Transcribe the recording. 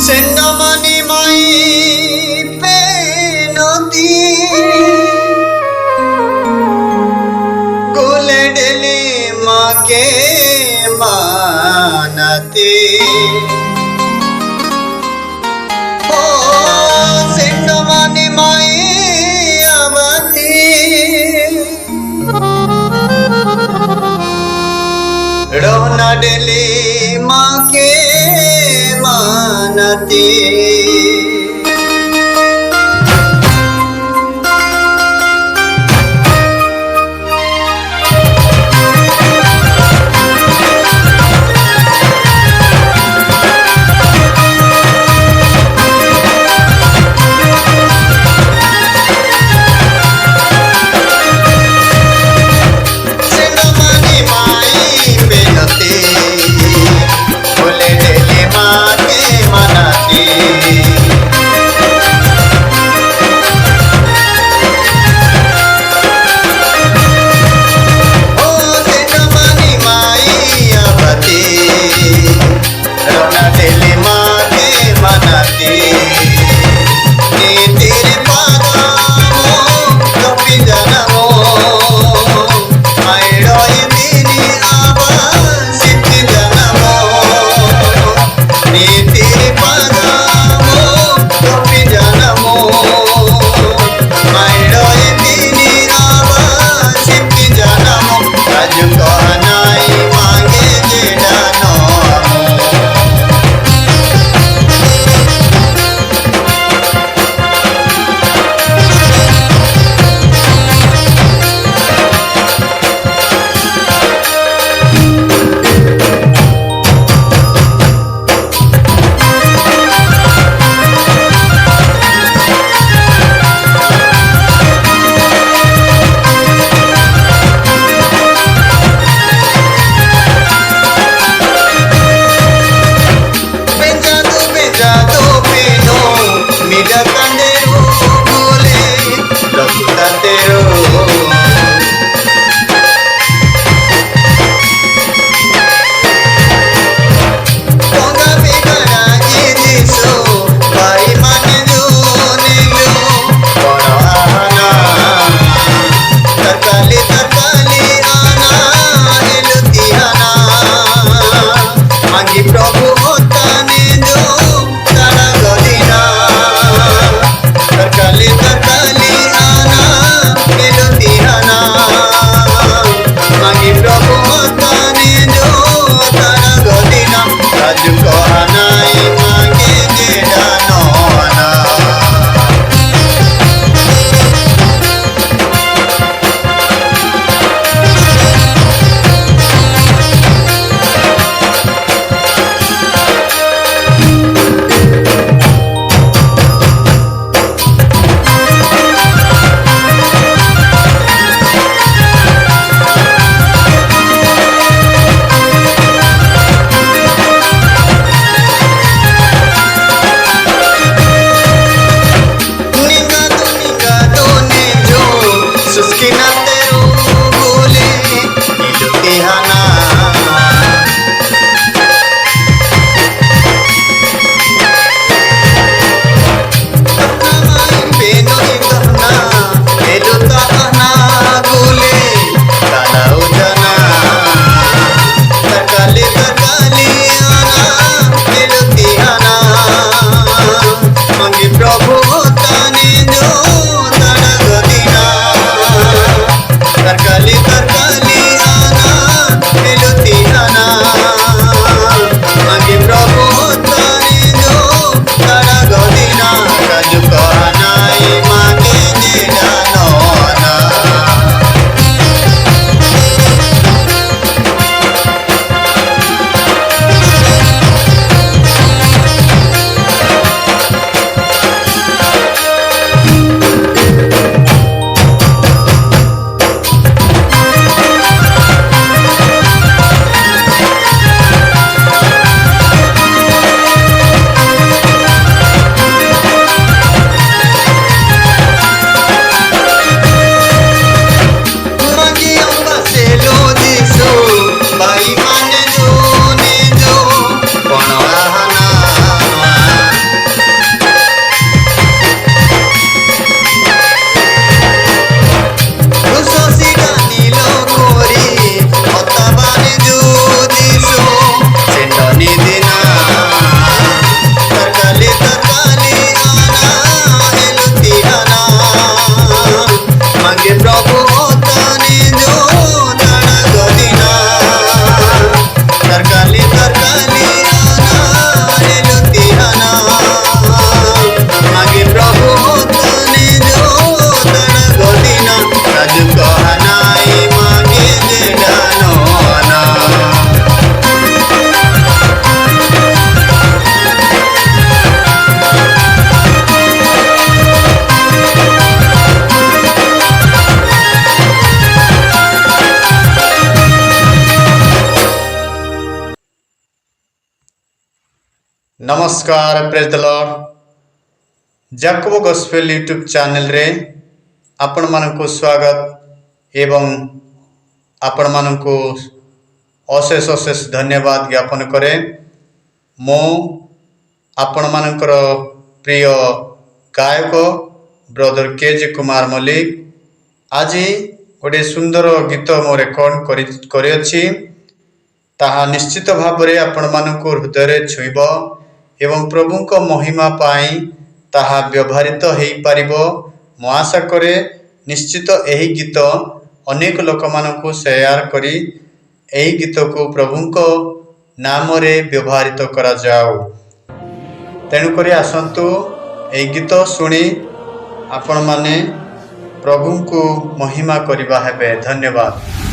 Sendamani mai penoti gule deli make manati oh sendamani mai amati rona deli make manati नमस्कार, praise the Lord. Jacob gospel YouTube channel रे आपण मानकु स्वागत एवं आपण मानकु अशेष अशेष धन्यवाद ज्ञापन करे। मो आपण मानकर प्रिय गायक ब्रदर के कुमार मल्लिक आज गोटे सुंदर गीत मो रेकर्ड करी ताहा निश्चित भाव में आपण मानकु हृदय छुईब एवं प्रभुंक महिमा पाई ताहा व्यवहारित हो पारिबो। मो आशा करे निश्चित यही गीत अनेक लोक मानकु शेयर करी यही गीत को प्रभुंक नाम रे व्यवहारित करा जाओ। तेणुकरी आसंतु यही गीत शुणी आपण माने प्रभुंकु महिमा करिबा हेबे। धन्यवाद।